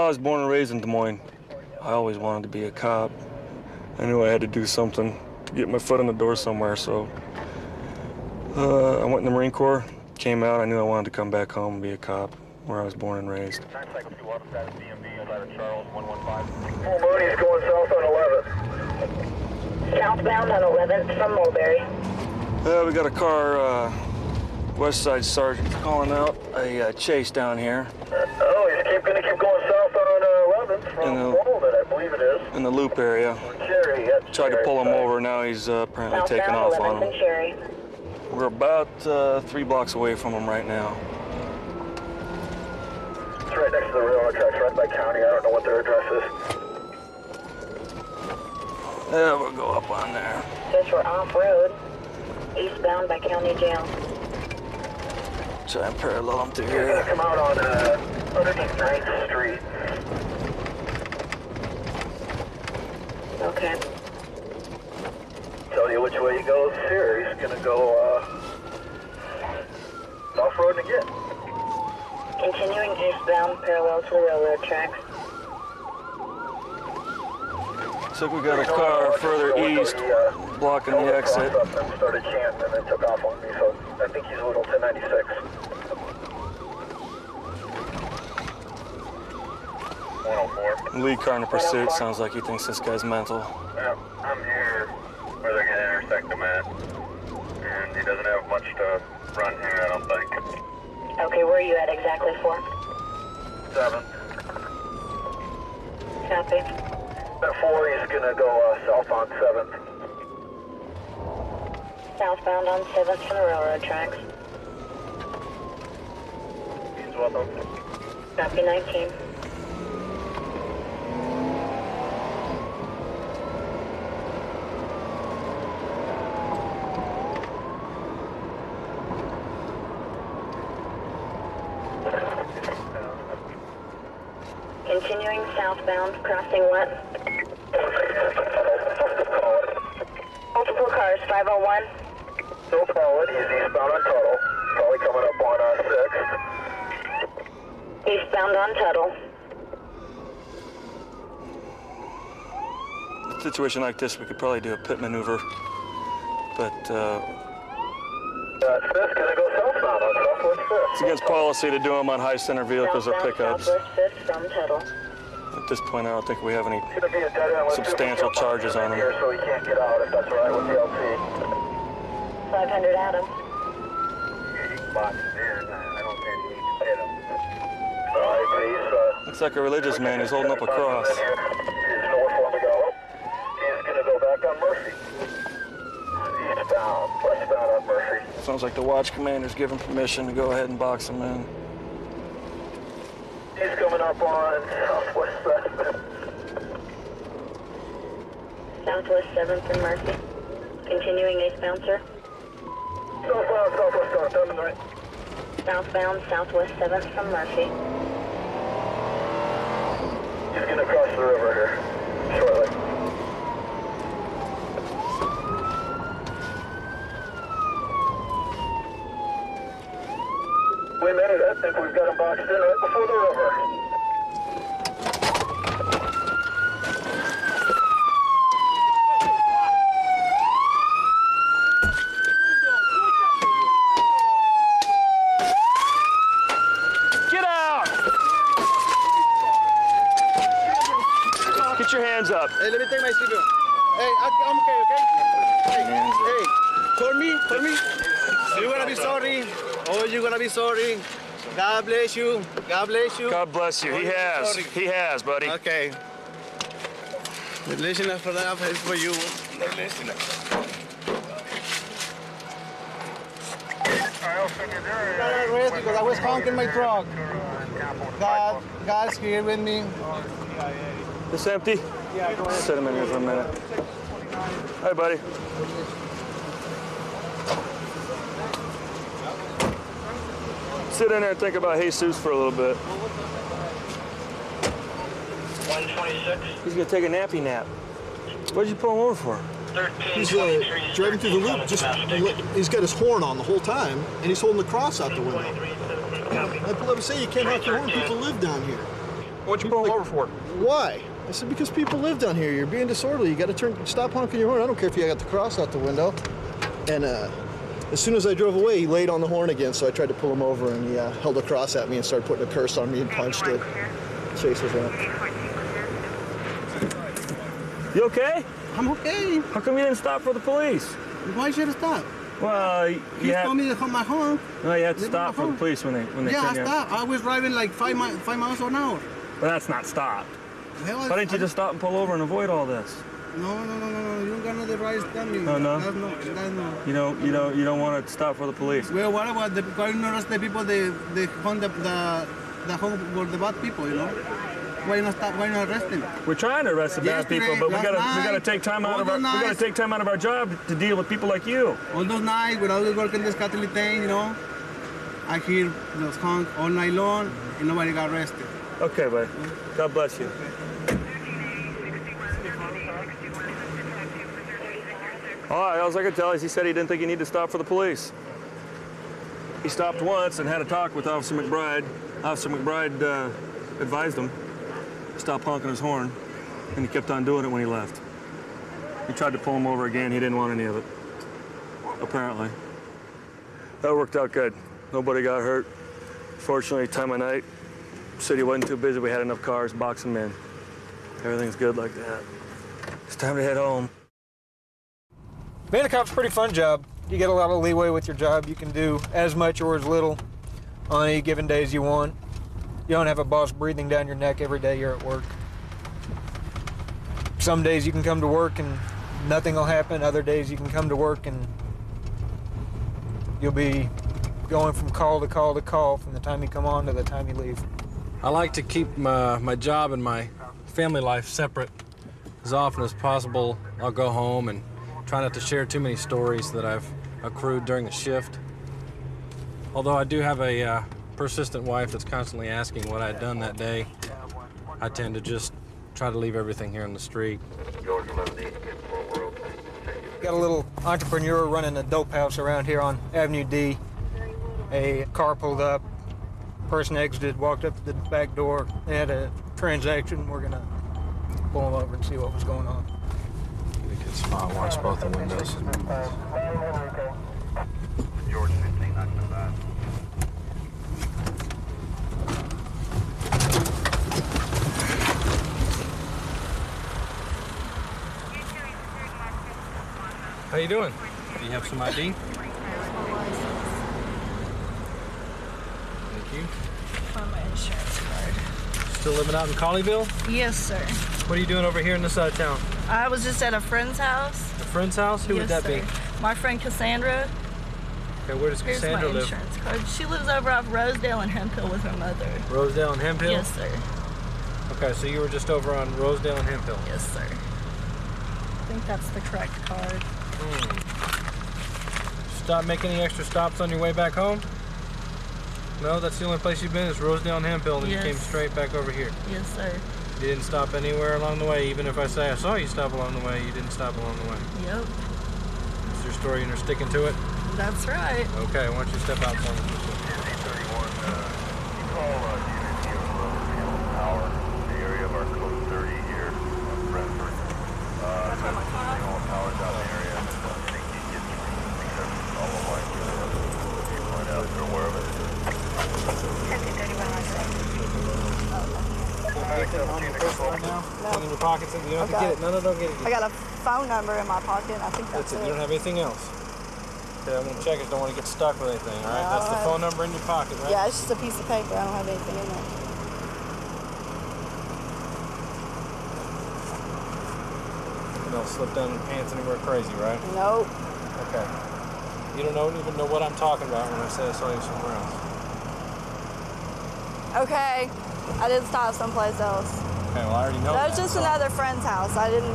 I was born and raised in Des Moines. I always wanted to be a cop. I knew I had to do something to get my foot in the door somewhere, so I went in the Marine Corps, came out. I knew I wanted to come back home and be a cop where I was born and raised. Full Moody's going south on 11th. Southbound on 11th from Mulberry. We got a car, West Side Sergeant calling out a chase down here. Oh, he's gonna keep going south on 11th from Walden, I believe it is. In the Loop area. Cherry, yes. Tried to pull him over, now he's apparently taking off on him. Cherry. We're about 3 blocks away from him right now. It's right next to the railroad tracks, right by county. I don't know what their address is. Yeah, we'll go up on there. Since we're off-road, eastbound by county jail. Try and parallel him through You're here. gonna come out on underneath 9th Street. Okay. Tell you which way he goes here. He's gonna go off-road again. Continuing eastbound parallel to the railroad tracks. Looks like we got a car further east blocking the exit. Started chanting and then took off on me, so I think he's a little 1096. 104. Lead car in pursuit. Sounds like he thinks this guy's mental. Yeah, I'm here where they're going to intersect him at. And he doesn't have much to run here, I don't think. Okay, where are you at exactly for? 7. Copy. At 4, he's going to go south on 7th. Southbound on 7th from the railroad tracks. He's welcome. Copy 19. Continuing southbound, crossing what? Multiple cars, 501. Don't call it, he's eastbound on Tuttle. Probably coming up on 6th. Eastbound on Tuttle. In a situation like this, we could probably do a pit maneuver, but 5th gonna go southbound on Southwest 5th. it's against policy to do them on high center vehicles or pickups. Southwest 5th from Tuttle. At this point, I don't think we have any It's gonna be a dead end with substantial charges on him. here, so he can't get out if that's all right with the LT. 500 Adams. I don't think he needs to hit him. All right, but he's Looks like a religious man. He's holding up a cross. He's north on the go. He's gonna go back on Murphy. Eastbound, westbound on Murphy. Sounds like the watch commander's given permission to go ahead and box him in. He's coming up on Southwest 7th. Southwest 7th and Murphy. Continuing eastbound, sir. Southbound, Southwest 7th, right? Southbound, Southwest 7th from Murphy. He's going to cross the river here shortly. We made it. I think we've got him boxed in right before the river. Get out! Get your hands up. Hey, let me take my seatbelt. Hey, I'm okay, okay? Hey, for me, you're gonna be sorry. Oh, you're gonna be sorry. God bless you. God bless you. God bless you. He has. Sorry. He has, buddy. Okay. The listener for that is for you. The listener. Because I was honking my truck. God's here with me. This empty? Yeah, go ahead. Set him in here for a minute. Hi, buddy. Sit in there and think about Jesus for a little bit. 126. He's gonna take a nappy nap. What'd you pull him over for? He's driving through the loop. He's got his horn on the whole time, and he's holding the cross out the window. I pull up and say, you can't have your horn. People live down here. What'd you pull him over for? Why? I said, because people live down here. You're being disorderly. You got to stop honking your horn. I don't care if you got the cross out the window. And as soon as I drove away, he laid on the horn again, so I tried to pull him over, and he held a cross at me and started putting a curse on me and punched it. Chase was out. You okay? I'm okay. How come you didn't stop for the police? Why should I stop? Well, You told me to hold my horn. No, you had to stop for the police when they Yeah, I came in. stopped. I was driving like 5 miles an hour. But that's not stopped. Hell, Why didn't you just stop and pull over and avoid all this? No. You don't got no right to tell me. No? That's no. You don't want to stop for the police. Well, what about why not arrest the people they hunt the home for the bad people, you know? Why not stop? Why not arrest them? We're trying to arrest the bad people, but we gotta take time out of our job to deal with people like you. All those nights when I was working this Catholic thing, you know, I hear those honk all night long and nobody got arrested. Okay, buddy. God bless you. All right, all I could tell is he said he didn't think he needed to stop for the police. He stopped once and had a talk with Officer McBride. Officer McBride advised him to stop honking his horn, and he kept on doing it when he left. He tried to pull him over again. He didn't want any of it, apparently. That worked out good. Nobody got hurt. Fortunately, time of night, city wasn't too busy. We had enough cars, box them in. Everything's good like that. It's time to head home. Being a cop's a pretty fun job. You get a lot of leeway with your job. You can do as much or as little on any given days you want. You don't have a boss breathing down your neck every day you're at work. Some days you can come to work and nothing will happen. Other days you can come to work and you'll be going from call to call to call from the time you come on to the time you leave. I like to keep my job and my family life separate. As often as possible, I'll go home and try not to share too many stories that I've accrued during the shift. Although I do have a persistent wife that's constantly asking what I'd done that day, I tend to just try to leave everything here on the street. Got a little entrepreneur running a dope house around here on Avenue D. A car pulled up, person exited, walked up to the back door. They had a transaction. We're gonna pull them over and see what was going on. Get a good spot, watch both the windows. George 15, not too bad. How you doing? Do you have some ID? Thank you. On my insurance card. Still living out in Colleyville? Yes, sir. What are you doing over here in this side of town? I was just at a friend's house. A friend's house? Who would that be? My friend Cassandra. Okay, where does Cassandra Here's live? my insurance card. She lives over off Rosedale and Hemphill with her mother. Rosedale and Hemphill? Yes, sir. Okay, so you were just over on Rosedale and Hemphill? Yes, sir. I think that's the correct card. Stop making any extra stops on your way back home? No, that's the only place you've been is Rosedale and Hemphill, and Yes. you came straight back over here. Yes, sir. You didn't stop anywhere along the way, even if I say I saw you stop along the way, you didn't stop along the way. Yep. Is your story and you're sticking to it? That's right. Okay, why don't you step out for me? The area of our code 30 here, Brentford. That's my car. Power down the area. I think he gets all the lights. You point out they're aware of it. One in your pockets, you don't have to get it. No, don't get it. I got a phone number in my pocket. I think that's That's it. it. You don't have anything else. Okay, I'm gonna check it. Don't want to get stuck with anything. All right. That's the phone number in your pocket, right? Yeah, it's just a piece of paper. I don't have anything in there. You don't slip down your pants anywhere crazy, right? Nope. Okay. You don't even know what I'm talking about when I say I saw you somewhere else. Okay. I didn't stop someplace else. Okay, well, I already know That was that, just so- another friend's house. I didn't.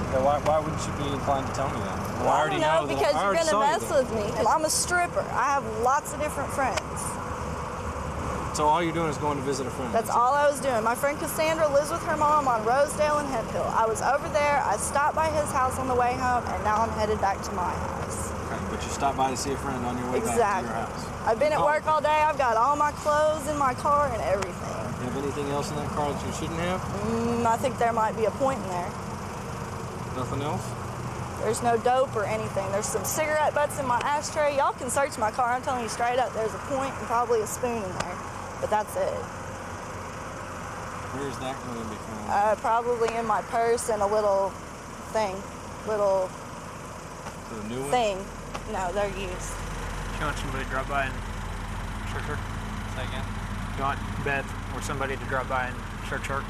Okay, why wouldn't you be inclined to tell me that? Well, I already I don't know that- because I you're already gonna saw you mess then. with me. I'm a stripper. I have lots of different friends. So all you're doing is going to visit a friend. That's all I was doing. My friend Cassandra lives with her mom on Rosedale and Hemphill. I was over there. I stopped by his house on the way home, and now I'm headed back to my house. Okay, but you stopped by to see a friend on your way back to Exactly. your house. I've been at work all day. I've got all my clothes in my car and everything. Yeah, Anything else in that car that you shouldn't have? I think there might be a point in there. Nothing else? There's no dope or anything. There's some cigarette butts in my ashtray. Y'all can search my car. I'm telling you straight up, there's a point and probably a spoon in there. But that's it. Where's that going to be found? Probably in my purse and a little thing. Little The new one? thing. No, they're used. You want somebody to drop by and search her? Say again? You want Beth or somebody to drop by and search her?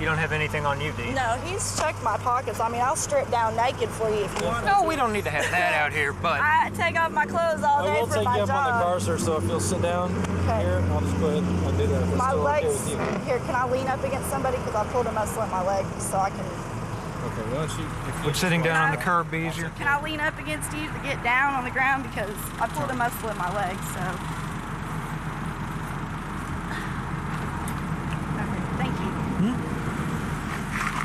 You don't have anything on you, do you? No, he's checked my pockets. I mean, I'll strip down naked for you if you want. No, we don't need to have that out here, but I take off my clothes all I day will for take my you up on the job. car, sir, so if you'll sit down Okay. here, I'll just go ahead and do that. If it's My still okay legs, with you. here, can I lean up against somebody? Because I pulled a muscle in my leg so I can. Okay, why don't you... if you would sitting down on the curb be easier? Can I lean up against you to get down on the ground? Because I pulled a muscle in my leg, so. Okay, thank you.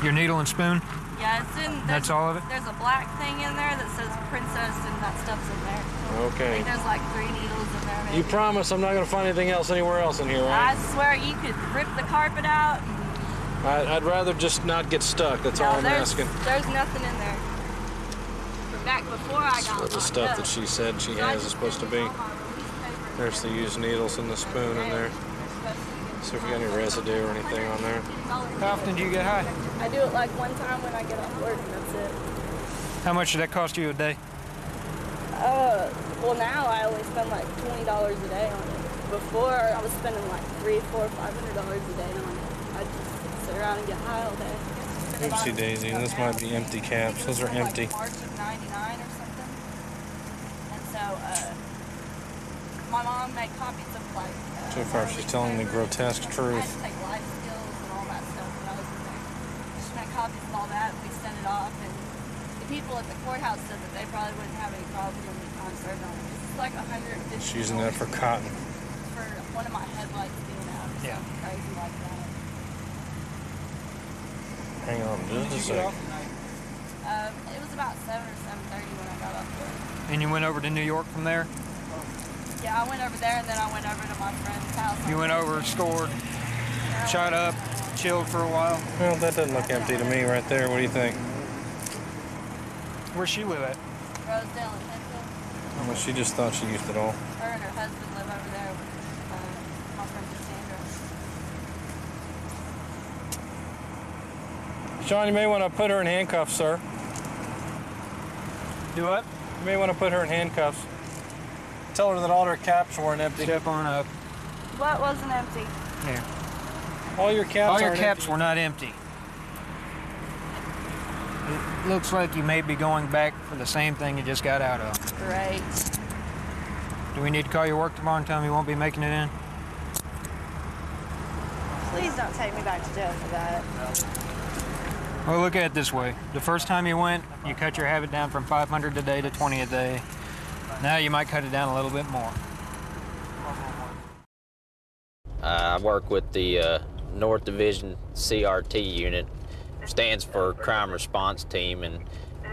Your needle and spoon? Yeah, it's in. That's all of it? There's a black thing in there that says princess, and that stuff's in there. I Okay. think there's like 3 needles in there. Maybe. You promise I'm not going to find anything else anywhere else in here, I right? swear you could rip the carpet out. I'd rather just not get stuck. That's all I'm asking. There's nothing in there. Back before I got What the stuff that she said she has is supposed to be. There's the used needles and the spoon in there. See if we got any residue or anything on there. How often do you get high? I do it like one time when I get off work, and that's it. How much did that cost you a day? Well, now I only spend like $20 a day on it. Before, I was spending like $300, $400, $500 a day on it. I just sit around and get high all day. Oopsie daisy, and this might be empty caps. Those are empty. Like March of '99 or something. And so, my mom made copies of like. So far, she's telling the grotesque I truth. had to take life skills and all that stuff when I was in there. She made copies of all that. We sent it off, and the people at the courthouse said that they probably wouldn't have any problem when the time served on it. It's like 150. She's using that for cotton. For one of my headlights being out. Or Yeah. something crazy like that. Hang on just a second. It was about 7 or 7:30 when I got up there. And you went over to New York from there? Yeah, I went over there and then I went over to my friend's house. You went over, scored, shot up, chilled for a while. Well, that doesn't look empty to me right there. What do you think? Where's she live at? Rosedale and Henfield. Well, she just thought she used it all. Her and her husband live over there with my friend Cassandra. Sean, you may want to put her in handcuffs, sir. Do what? You may want to put her in handcuffs. Tell her that all her caps weren't empty. Step on up. What wasn't empty? Here. All your caps All your aren't caps empty. were not empty. It looks like you may be going back for the same thing you just got out of. Great. Do we need to call your work tomorrow and tell them you won't be making it in? Please don't take me back to jail for that. Well, look at it this way. The first time you went, you cut your habit down from 500 a day to 20 a day. Now you might cut it down a little bit more. I work with the North Division CRT unit. Stands for Crime Response Team, and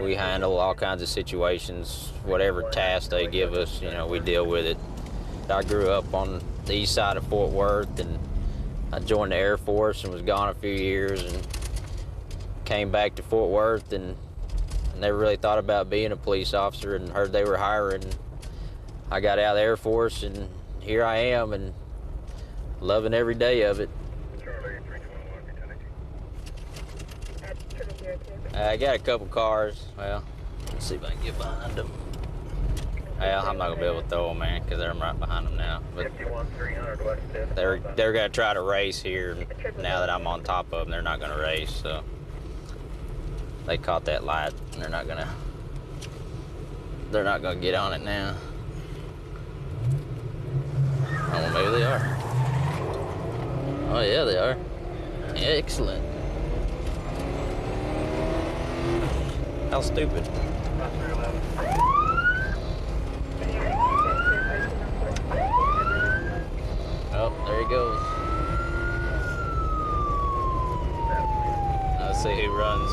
we handle all kinds of situations. Whatever task they give us, you know, we deal with it. I grew up on the east side of Fort Worth, and I joined the Air Force and was gone a few years and came back to Fort Worth and never really thought about being a police officer, and heard they were hiring. I got out of the Air Force and here I am, and loving every day of it. I got a couple cars. Well, let's see if I can get behind them. Well, I'm not gonna be able to throw them, man, because they're right behind them now. But they're gonna try to race here. Now that I'm on top of them, they're not gonna race. So they caught that light, and they're not gonna get on it now. Oh, well, maybe they are. Oh yeah, they are. Excellent. How stupid. Oh, there he goes. Let's see who runs.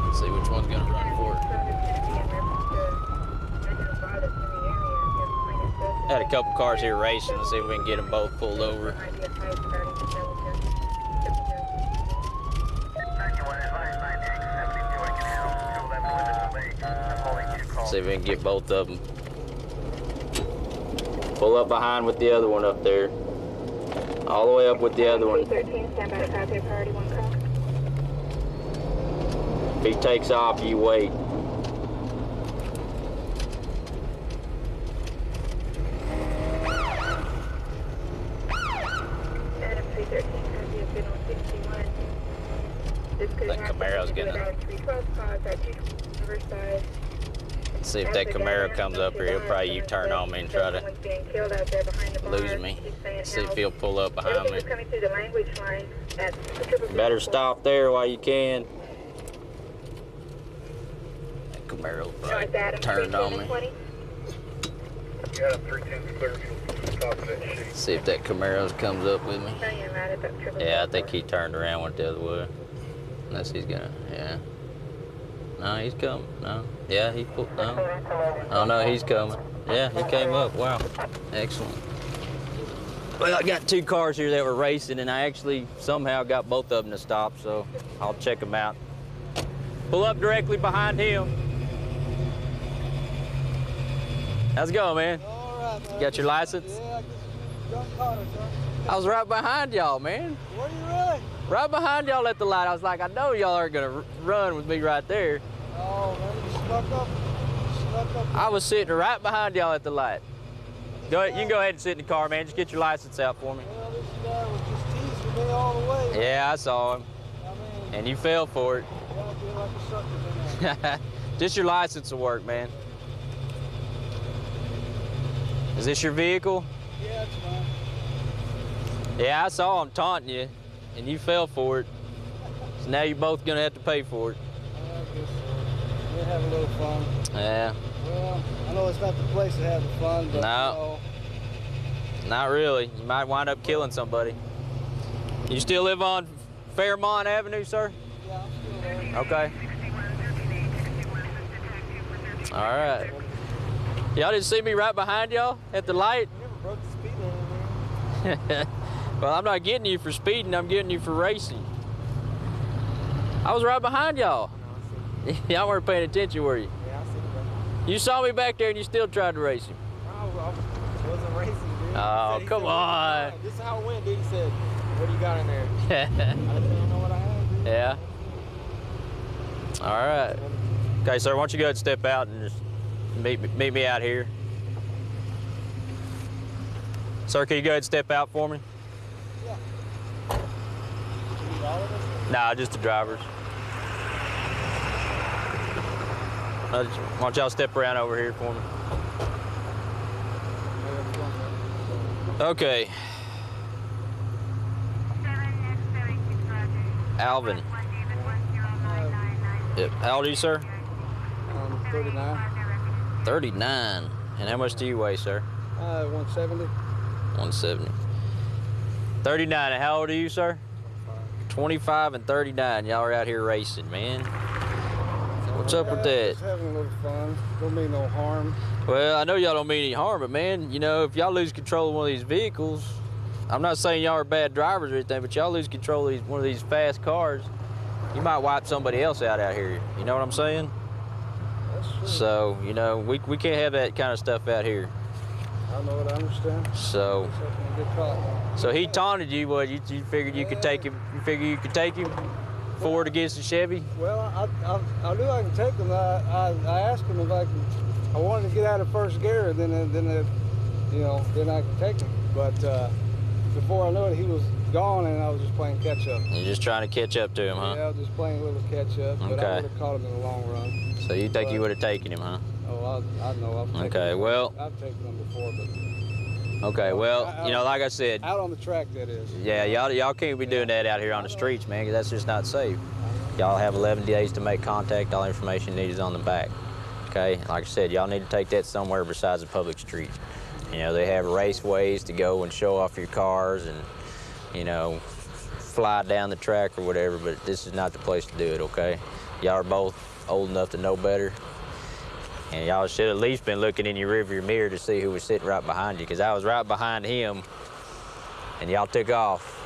Let's see which one's gonna run for it. Had a couple cars here racing. Let's see if we can get them both pulled over. See if we can get both of them. Pull up behind with the other one up there. All the way up with the other one. If he takes off, you wait. That Camaro's gonna... See if that Camaro comes up here, he'll probably U-turn on me and try to lose me. See if he'll pull up behind me. Better stop there while you can. That Camaro probably turned on me. See if that Camaro comes up with me. Yeah, I think he turned around, went the other way. Unless he's gonna, yeah. No, he's coming. No. Yeah, he pulled. No. Oh, no, he's coming. Yeah, he came up. Wow. Excellent. Well, I got two cars here that were racing, and I actually somehow got both of them to stop, so I'll check them out. Pull up directly behind him. How's it going, man? All right, man. Got your license? Yeah, I just caught it, sir. I was right behind y'all, man. Were you really? Right behind y'all at the light. I was like, I know y'all aren't gonna run with me right there. Oh, man, you snuck up. I was sitting right behind y'all at the light. Go ahead, you can go ahead and sit in the car, man. Just get your license out for me. Well, this guy was just teasing me all the way. Yeah, I saw him. I mean, and you fell for it. Yeah, I feel like a sucker in there. Just your license will work, man. Is this your vehicle? Yeah, it's mine. Yeah, I saw him taunting you, and you fell for it. So now you're both gonna have to pay for it. I guess so. We'll have a little fun. Yeah. Well, I know it's not the place to have the fun, but no. Not really. You might wind up killing somebody. You still live on Fairmont Avenue, sir? Yeah, I'm still there. Okay. All right. Y'all didn't see me right behind y'all at the light? You never broke the speed limit. Well, I'm not getting you for speeding, I'm getting you for racing. I was right behind y'all. Y'all weren't paying attention, were you? Yeah, I see you. You saw me back there and you still tried to race him. I wasn't racing, dude. Oh, come on. This is how it went, dude. He said, what do you got in there? I didn't know what I had, dude. Yeah. All right. Okay, sir, why don't you go ahead and step out and just meet me out here. Sir, can you go ahead and step out for me? Yeah. You need all of us? Nah, just the drivers. Why don't y'all step around over here for me? Okay. Alvin. Yep. How old are you, sir? 39. 39. And how much do you weigh, sir? 170. 170. 39. And how old are you, sir? 25 and 39. Y'all are out here racing, man. What's up with that? Just having a little fun. Don't mean no harm. Well, I know y'all don't mean any harm, but man, you know, if y'all lose control of one of these vehicles, I'm not saying y'all are bad drivers or anything, but y'all lose control of one of these fast cars, you might wipe somebody else out here. You know what I'm saying? That's true. So, you know, we can't have that kind of stuff out here. I know what I understand. So he taunted you. What? You figured you could take him? You figured you could take him forward against the Chevy? Well, I knew I could take him. I asked him if I wanted to get out of first gear, and then you know, then I could take him. But before I knew it, he was gone, and I was just playing catch up. You're just trying to catch up to him, huh? Yeah, I was just playing a little catch up. But I would have caught him in the long run. So you think you would have taken him, huh? Oh, I know. Okay, well. I've taken him before, but. Okay, well, you know, like I said. Out on the track, that is. Yeah, y'all can't be doing that out here on the streets, man, because that's just not safe. Y'all have 11 days to make contact. All information needed is on the back. Okay, like I said, y'all need to take that somewhere besides a public street. You know, they have raceways to go and show off your cars and, you know, fly down the track or whatever, but this is not the place to do it, okay? Y'all are both old enough to know better. And y'all should at least been looking in your rearview mirror to see who was sitting right behind you, because I was right behind him, and y'all took off.